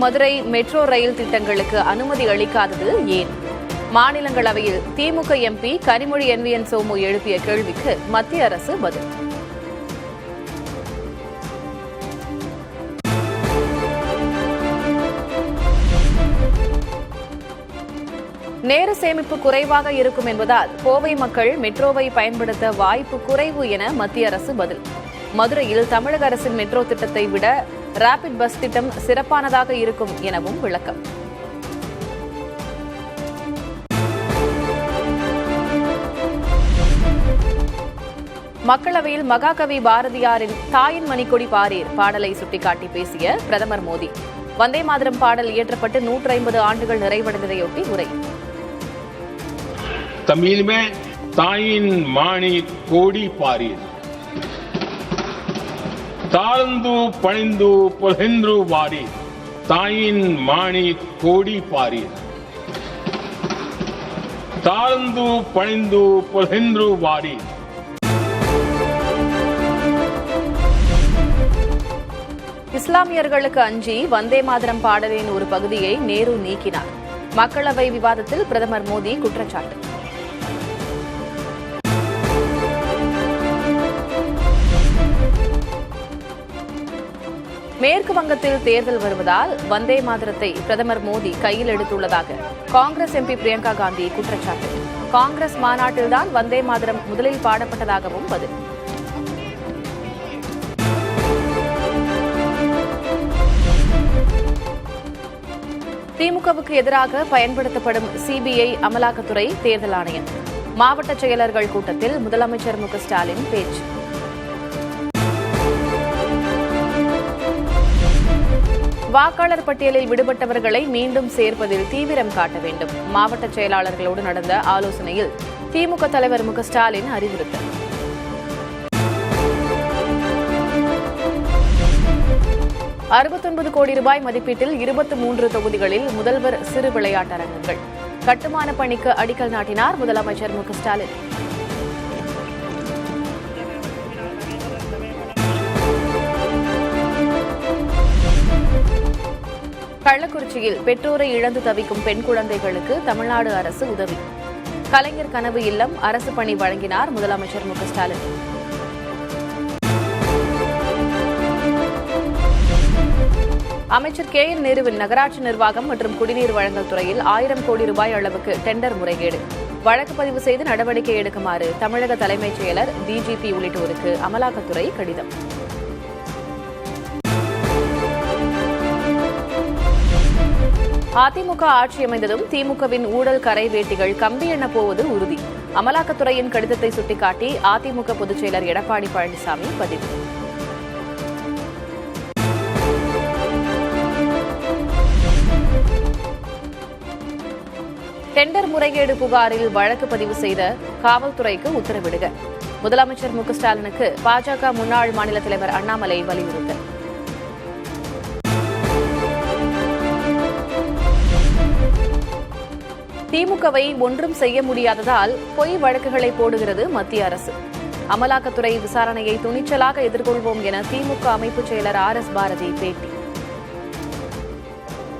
Madurai metro rail திட்டங்களுக்கு அனுமதி அளிக்காதது ஏன்? மாநிலங்களவையில் திமுக எம்பி கனிமொழி என் சோமு எழுப்பிய கேள்விக்கு மத்திய அரசு பதில். நேர சேமிப்பு குறைவாக இருக்கும் என்பதால் கோவை மக்கள் மெட்ரோவை பயன்படுத்த வாய்ப்பு குறைவு என மத்திய அரசு பதில். மதுரையில் தமிழக அரசின் மெட்ரோ திட்டத்தை விட ராபிட் பஸ் திட்டம் சிறப்பானதாக இருக்கும் எனவும் விளக்கம். மக்களவையில் மகாகவி பாரதியாரின் தாயின் மணிக்கொடி பாரீர் பாடலை சுட்டிக்காட்டி பேசிய பிரதமர் மோடி, வந்தே மாதரம் பாடல் இயற்றப்பட்டு 150 ஆண்டுகள் நிறைவடைந்ததையொட்டி உரை. तमिल में ताइन माणी कोडी पारीर तारंदु पणिंदु पुलहिंद्रु वारी ताइन माणी कोडी पारीर तारंदु पणिंदु पुलहिंद्रु वारी. இஸ்லாமியர்களுக்கு அஞ்சி வந்தே மாதரம் பாடலின் ஒரு பகுதியை நேரு நீக்கினார். மக்களவை விவாதத்தில் பிரதமர் மோடி குற்றச்சாட்டு. மேற்கு வங்கத்தில் தேர்தல் வருவதால் வந்தே மாதரத்தை பிரதமர் மோடி கையில் எடுத்துள்ளதாக காங்கிரஸ் எம்பி பிரியங்கா காந்தி குற்றச்சாட்டு. காங்கிரஸ் மாநாட்டில்தான் வந்தே மாதரம் முதலில் பாடப்பட்டதாகவும் பதில். திமுகவுக்கு எதிராக பயன்படுத்தப்படும் சிபிஐ, அமலாக்கத்துறை, தேர்தல் ஆணையம், மாவட்ட செயலர்கள் கூட்டத்தில் முதலமைச்சர் மு.க.ஸ்டாலின் பேச்சு. வாக்காளர் பட்டியலில் விடுபட்டவர்களை மீண்டும் சேர்ப்பதில் தீவிரம் காட்ட வேண்டும். மாவட்ட செயலாளர்களோடு நடந்த ஆலோசனையில் திமுக தலைவர் மு.க.ஸ்டாலின் அறிவுறுத்தல். ₹69 கோடி மதிப்பீட்டில் 23 தொகுதிகளில் முதல்வர் சிறு விளையாட்டரங்கங்கள், கட்டுமான பணிக்கு அடிக்கல் நாட்டினார் முதலமைச்சர் மு.க.ஸ்டாலின். கள்ளக்குறிச்சியில் பெற்றோரை இழந்து தவிக்கும் பெண் குழந்தைகளுக்கு தமிழ்நாடு அரசு உதவி. கலைஞர் கனவு இல்லம் அரசு பணி வழங்கினார் முதலமைச்சர் மு.க.ஸ்டாலின். அமைச்சர் கே.என். நேருவின் நகராட்சி நிர்வாகம் மற்றும் குடிநீர் வழங்கல் துறையில் ₹1000 கோடி அளவுக்கு டெண்டர் முறைகேடு. வழக்கு பதிவு செய்து நடவடிக்கை எடுக்குமாறு தமிழக தலைமைச் செயலர், டிஜிபி உள்ளிட்டோருக்கு அமலாக்கத்துறை கடிதம். அதிமுக ஆட்சி அமைந்ததும் திமுகவின் ஊழல் கரை வேட்டிகள் கம்பி எண்ண போவது உறுதி. அமலாக்கத்துறையின் கடிதத்தை சுட்டிக்காட்டி அதிமுக பொதுச் செயலர் எடப்பாடி பழனிசாமி பதிவு. டெண்டர் முறைகேடு புகாரில் வழக்கு பதிவு செய்த காவல்துறைக்கு உத்தரவிடுக. முதலமைச்சர் மு.க.ஸ்டாலினுக்கு பாஜக முன்னாள் மாநில தலைவர் அண்ணாமலை வலியுறுத்தல். திமுகவை ஒன்றும் செய்ய முடியாததால் பொய் வழக்குகளை போடுகிறது மத்திய அரசு. அமலாக்கத்துறை விசாரணையை துணிச்சலாக எதிர்கொள்வோம் என திமுக அமைப்பு செயலர் ஆர்.எஸ். பாரதி பேட்டி.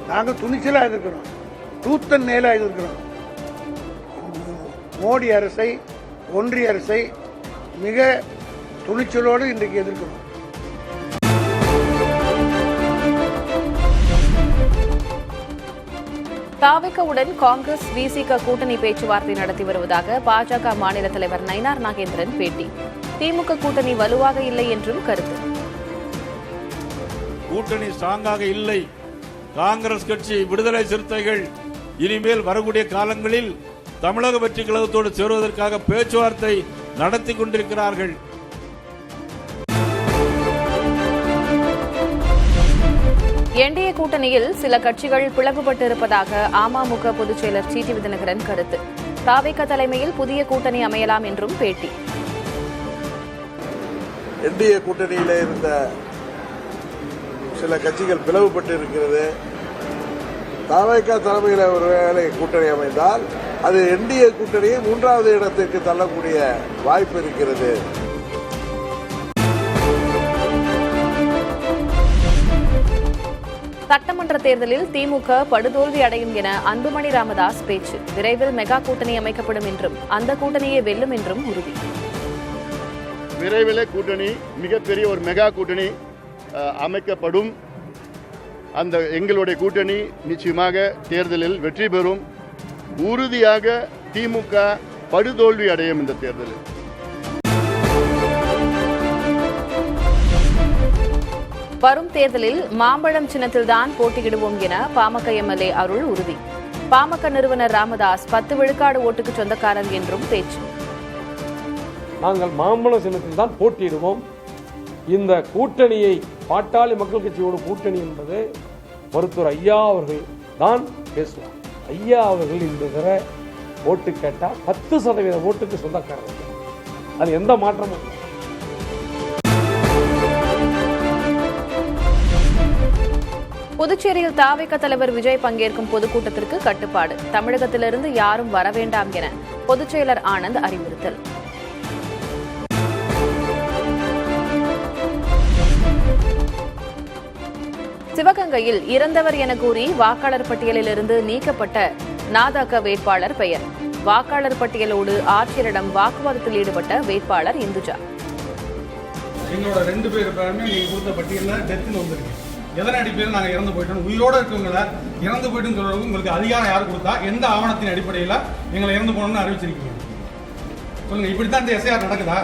நாங்கள் துணிச்சலா எதிர்க்கிறோம், டூத் நேலா எதிர்க்கிறோம். மோடி அரசை, ஒன்றிய அரசை மிக துணிச்சலோடு இன்றைக்கு எதிர்க்கிறோம். தாவேகாவுடன் காங்கிரஸ், விசிக கூட்டணி பேச்சுவார்த்தை நடத்தி வருவதாக பாஜக மாநில தலைவர் நயினார் நாகேந்திரன் பேட்டி. திமுக கூட்டணி வலுவாக இல்லை என்றும் கருத்து. கூட்டணி ஸ்ட்ராங்காக இல்லை. காங்கிரஸ் கட்சி, விடுதலை சிறுத்தைகள் இனிமேல் வரக்கூடிய காலங்களில் தமிழக வெற்றி கழகத்தோடு சேருவதற்காக பேச்சுவார்த்தை நடத்தி கொண்டிருக்கிறார்கள். என்டிஏ கூட்டணியில் சில கட்சிகள் பிளவுபட்டு இருப்பதாக அமமுக பொதுச் செயலர் டிடிவி தினகரன் கருத்து. தாவேகா தலைமையில் புதிய கூட்டணி அமையலாம் என்றும் பேட்டி. என்டிஏ கூட்டணியில் இருந்த சில கட்சிகள் பிளவுபட்டு இருக்கிறது. தாவேகா தலைமையில் ஒருவேளை கூட்டணி அமைந்தால் அது என்டிஏ கூட்டணியை 3வது இடத்திற்கு தள்ளக்கூடிய வாய்ப்பு இருக்கிறது. சட்டமன்ற சட்டமன்ற தேர்தலில் திமுக படுதோல்வி அடையும் என அன்புமணி ராமதாஸ் பேச்சு. விரைவில் மெகா கூட்டணி அமைக்கப்படும் என்றும் அந்த கூட்டணியை வெல்லும் என்றும் உறுதி. விரைவில் கூட்டணி, மிகப்பெரிய ஒரு மெகா கூட்டணி அமைக்கப்படும். அந்த எங்களுடைய கூட்டணி நிச்சயமாக தேர்தலில் வெற்றி பெறும். உறுதியாக திமுக படுதோல்வி அடையும் இந்த தேர்தலில். வரும் தேர்தலில் மாம்பழம் சின்னத்தில்தான் போட்டியிடுவோம் என பாமக எம்எல்ஏ அருள் உறுதி. பாமக நிறுவனர் ராமதாஸ் 10 விழுக்காடு ஓட்டுக்கு சொந்தக்காரர் என்றும் பேச்சு. நாங்கள் மாம்பழம் சின்னத்தில் தான் போட்டியிடுவோம். இந்த கூட்டணியை பாட்டாளி மக்கள் கட்சியோட கூட்டணி என்பது மருத்துவர் ஐயா அவர்கள் தான் பேசுவார். ஐயா அவர்கள் இந்த தடவை ஓட்டு கேட்டால் 10% ஓட்டுக்கு சொந்தக்காரர். அது எந்த மாற்றமும் இல்லை. புதுச்சேரியில் தாவேக தலைவர் விஜய் பங்கேற்கும் பொதுக்கூட்டத்திற்கு கட்டுப்பாடு. தமிழகத்திலிருந்து யாரும் வர வேண்டாம் என பொதுச் செயலர் ஆனந்த் அறிவுறுத்தல். சிவகங்கையில் இறந்தவர் என கூறி வாக்காளர் பட்டியலிலிருந்து நீக்கப்பட்ட நாதக வேட்பாளர் பெயர். வாக்காளர் பட்டியலோடு ஆட்சியரிடம் வாக்குவாதத்தில் ஈடுபட்ட வேட்பாளர் இந்துஜா. எங்களோட 2 பேர் பேருமே நீங்க கொடுத்த பட்டியலில் டெத்துன்னு வந்திருக்கு. எதன் அடிப்படையில் நாங்கள் இறந்து போயிட்டோம், உயிரோடு இருக்கவங்களை இறந்து போயிட்டுன்னு சொல்றதுக்கு உங்களுக்கு அதிகாரம் யார் கொடுத்தா, எந்த ஆவணத்தின் அடிப்படையில் எங்களை இறந்து போகணும்னு அறிவிச்சிருக்கீங்க சொல்லுங்க. இப்படித்தான் இந்த எஸ்ஐஆர் நடக்குதா?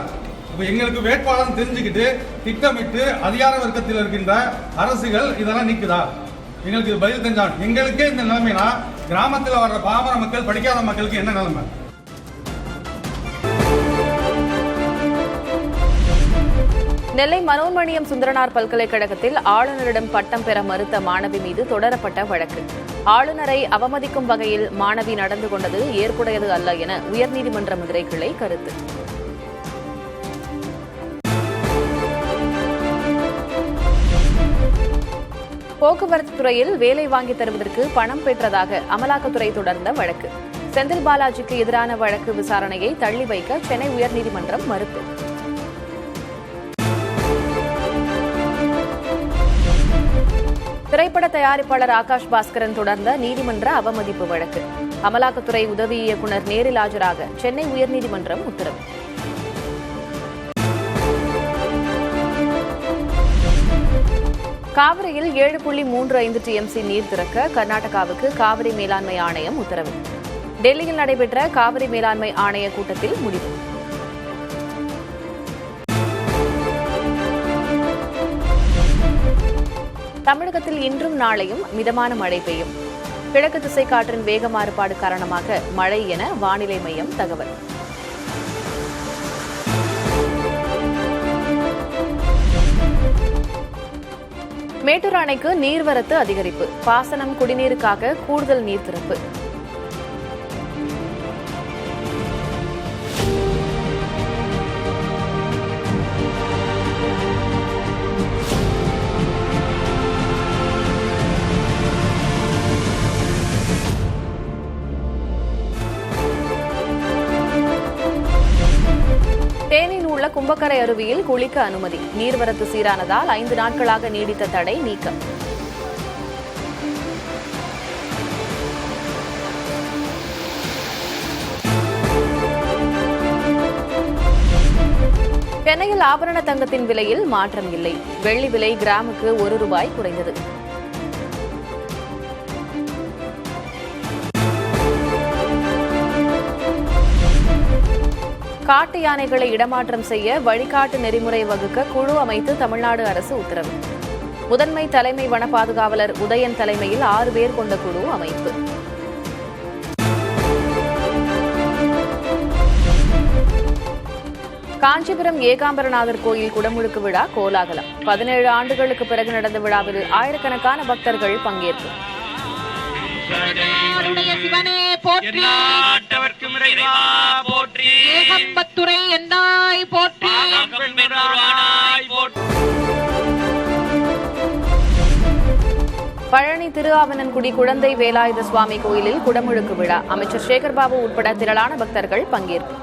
இப்போ எங்களுக்கு வேட்பாளர் தெரிஞ்சுக்கிட்டு திட்டமிட்டு அதிகார வர்க்கத்தில் இருக்கின்ற அரசுகள் இதெல்லாம் நீக்குதா? எங்களுக்கு இது பதில் தெரிஞ்சான். எங்களுக்கே இந்த நிலைமைனா கிராமத்தில் வர்ற பாமர மக்கள், படிக்காத மக்களுக்கு என்ன நிலைமை? நெல்லை மனோன்மணியம் சுந்தரனார் பல்கலைக்கழகத்தில் ஆளுநரிடம் பட்டம் பெற மறுத்த மாணவி மீது தொடரப்பட்ட வழக்கு. ஆளுநரை அவமதிக்கும் வகையில் மாணவி நடந்து கொண்டது ஏற்புடையது அல்ல என உயர்நீதிமன்ற மதுரை கிளை கருத்து. போக்குவரத்து துறையில் வேலை வாங்கி தருவதற்கு பணம் பெற்றதாக அமலாக்கத்துறை தொடர்ந்த வழக்கு. செந்தில் பாலாஜிக்கு எதிரான வழக்கு விசாரணையை தள்ளி வைக்க சென்னை உயர்நீதிமன்றம் மறுப்பு. திரைப்பட தயாரிப்பாளர் ஆகாஷ் பாஸ்கரன் தொடர்ந்த நீதிமன்ற அவமதிப்பு வழக்கு. அமலாக்கத்துறை உதவி இயக்குநர் நேரில் ஆஜராக சென்னை உயர்நீதிமன்றம் உத்தரவு. காவிரியில் 7.35 TMC நீர் திறக்க கர்நாடகாவுக்கு காவிரி மேலாண்மை ஆணையம் உத்தரவு. டெல்லியில் நடைபெற்ற காவிரி மேலாண்மை ஆணைய கூட்டத்தில் முடிவு. தமிழகத்தில் இன்றும் நாளையும் மிதமான மழை பெய்யும். கிழக்கு திசை காற்றின் வேக மாறுபாடு காரணமாக மழை என வானிலை மையம் தகவல். மேட்டூர் அணைக்கு நீர்வரத்து அதிகரிப்பு. பாசனம், குடிநீருக்காக கூடுதல் நீர் திறப்பு. தேனியில் உள்ள கும்பக்கரை அருவியில் குளிக்க அனுமதி. நீர்வரத்து சீரானதால் 5 நாட்களாக நீடித்த தடை நீக்கம். சென்னையில் ஆபரண தங்கத்தின் விலையில் மாற்றம் இல்லை. வெள்ளி விலை கிராமுக்கு ₹1 குறைந்தது. காட்டு யானைகளை இடமாற்றம் செய்ய வழிகாட்டு நெறிமுறை வகுக்க குழு அமைத்து தமிழ்நாடு அரசு உத்தரவு. முதன்மை தலைமை வன பாதுகாவலர் உதயன் தலைமையில் 6 பேர் கொண்ட குழு அமைப்பு. காஞ்சிபுரம் ஏகாம்பரநாதர் கோயில் குடமுழுக்கு விழா கோலாகலம். 17 ஆண்டுகளுக்கு பிறகு நடந்த விழாவில் ஆயிரக்கணக்கான பக்தர்கள் பங்கேற்பு. சிவனே போற்றி, போற்றி, ஏகம்பத்துரை என்னாய் போற்றி. பழனி திருஆவணன்குடி குழந்தை வேலாயுத சுவாமி கோயிலில் குடமுழுக்கு விழா. அமைச்சர் சேகர்பாபு உட்பட திரளான பக்தர்கள் பங்கேற்பு.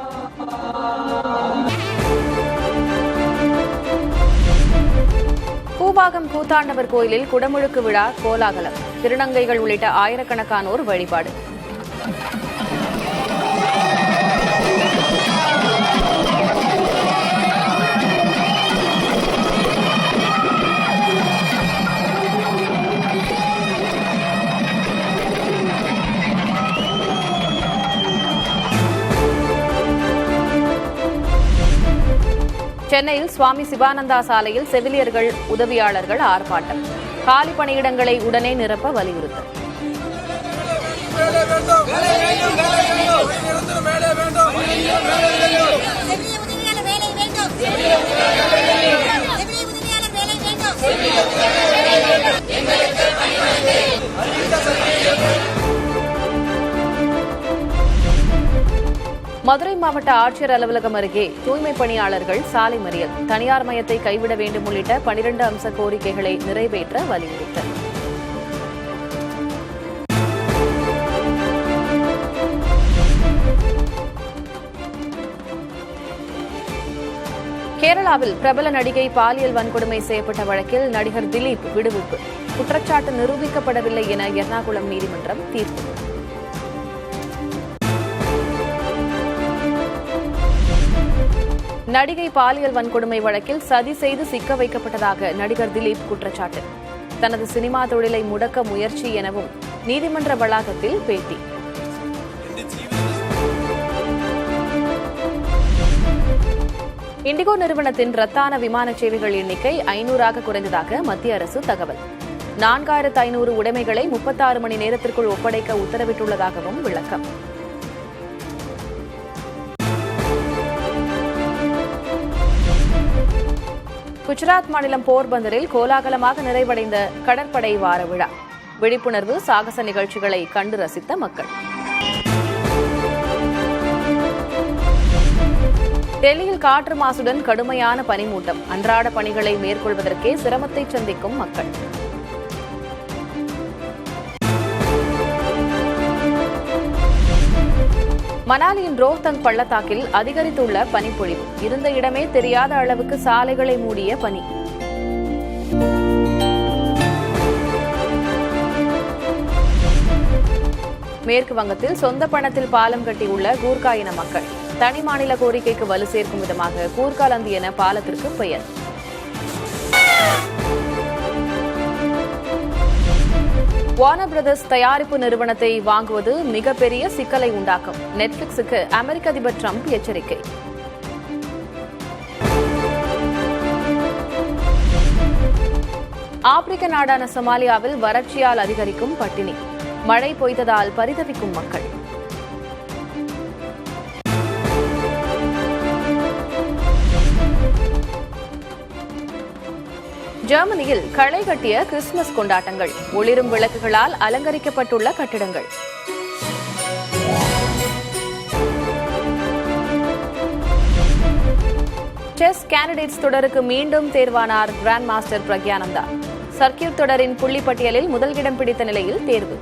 கூவாகம் கூத்தாண்டவர் கோயிலில் குடமுழுக்கு விழா கோலாகலம். திருநங்கைகள் உள்ளிட்ட ஆயிரக்கணக்கானோர் வழிபாடு. சென்னையில் சுவாமி சிவானந்தா சாலையில் செவிலியர்கள் உதவியாளர்கள் ஆர்ப்பாட்டம். காலி பணியிடங்களை உடனே நிரப்ப வலியுறுத்தல். மதுரை மாவட்ட ஆட்சியர் அலுவலகம் அருகே தூய்மை பணியாளர்கள் சாலை மறியல். தனியார் மயத்தை கைவிட வேண்டும் உள்ளிட்ட 12 அம்ச கோரிக்கைகளை நிறைவேற்ற வலியுறுத்தல். கேரளாவில் பிரபல நடிகை பாலியல் வன்கொடுமை செய்யப்பட்ட வழக்கில் நடிகர் திலீப் விடுவிப்பு. குற்றச்சாட்டு நிரூபிக்கப்படவில்லை என எர்ணாகுளம் நீதிமன்றம் தீர்ப்பு. நடிகை பாலியல் வன்கொடுமை வழக்கில் சதி செய்து சிக்க வைக்கப்பட்டதாக நடிகர் திலீப் குற்றச்சாட்டு. தனது சினிமா தொழிலை முடக்க முயற்சி எனவும் நீதிமன்ற வளாகத்தில் பேட்டி. இண்டிகோ நிறுவனத்தின் ரத்தான விமான சேவைகள் எண்ணிக்கை 500ஆக குறைந்ததாக மத்திய அரசு தகவல். 4500 உடைமைகளை 36 மணி நேரத்திற்குள் ஒப்படைக்க உத்தரவிட்டுள்ளதாகவும் விளக்கம். குஜராத் மாநிலம் போர்பந்தரில் கோலாகலமாக நிறைவடைந்த கடற்படை வார விழா. விழிப்புணர்வு சாகச நிகழ்ச்சிகளை கண்டு ரசித்த மக்கள். டெல்லியில் காற்று மாசுடன் கடுமையான பனிமூட்டம். அன்றாட பணிகளை மேற்கொள்வதற்கே சிரமத்தை சந்திக்கும் மக்கள். மணாலியின் ரோஹ்தங் பள்ளத்தாக்கில் அதிகரித்துள்ள பனிப்பொழிவு. இருந்த இடமே தெரியாத அளவுக்கு சாலைகளை மூடிய பனி. மேற்கு வங்கத்தில் சொந்த பணத்தில் பாலம் கட்டியுள்ள கூர்கா இன மக்கள். தனி மாநில கோரிக்கைக்கு வலு சேர்க்கும் விதமாக கூர்காலந்தி என பாலத்திற்கு பெயர். வார்னர் பிரதர்ஸ் தயாரிப்பு நிறுவனத்தை வாங்குவது மிகப்பெரிய சிக்கலை உண்டாக்கும். நெட்ஃபிளிக்ஸுக்கு அமெரிக்க அதிபர் டிரம்ப் எச்சரிக்கை. ஆப்பிரிக்க நாடான சொமாலியாவில் வறட்சியால் அதிகரிக்கும் பட்டினி. மழை பொய்த்ததால் பரிதவிக்கும் மக்கள். ஜெர்மனியில் களை கட்டிய கிறிஸ்துமஸ் கொண்டாட்டங்கள். ஒளிரும் விளக்குகளால் அலங்கரிக்கப்பட்டுள்ள கட்டிடங்கள். செஸ் கேண்டிடேட்ஸ் தொடருக்கு மீண்டும் தேர்வானார் கிராண்ட் மாஸ்டர் பிரக்யானந்தா. சர்க்கியூட் தொடரின் புள்ளி பட்டியலில் முதல் இடம் பிடித்த நிலையில் தேர்வு.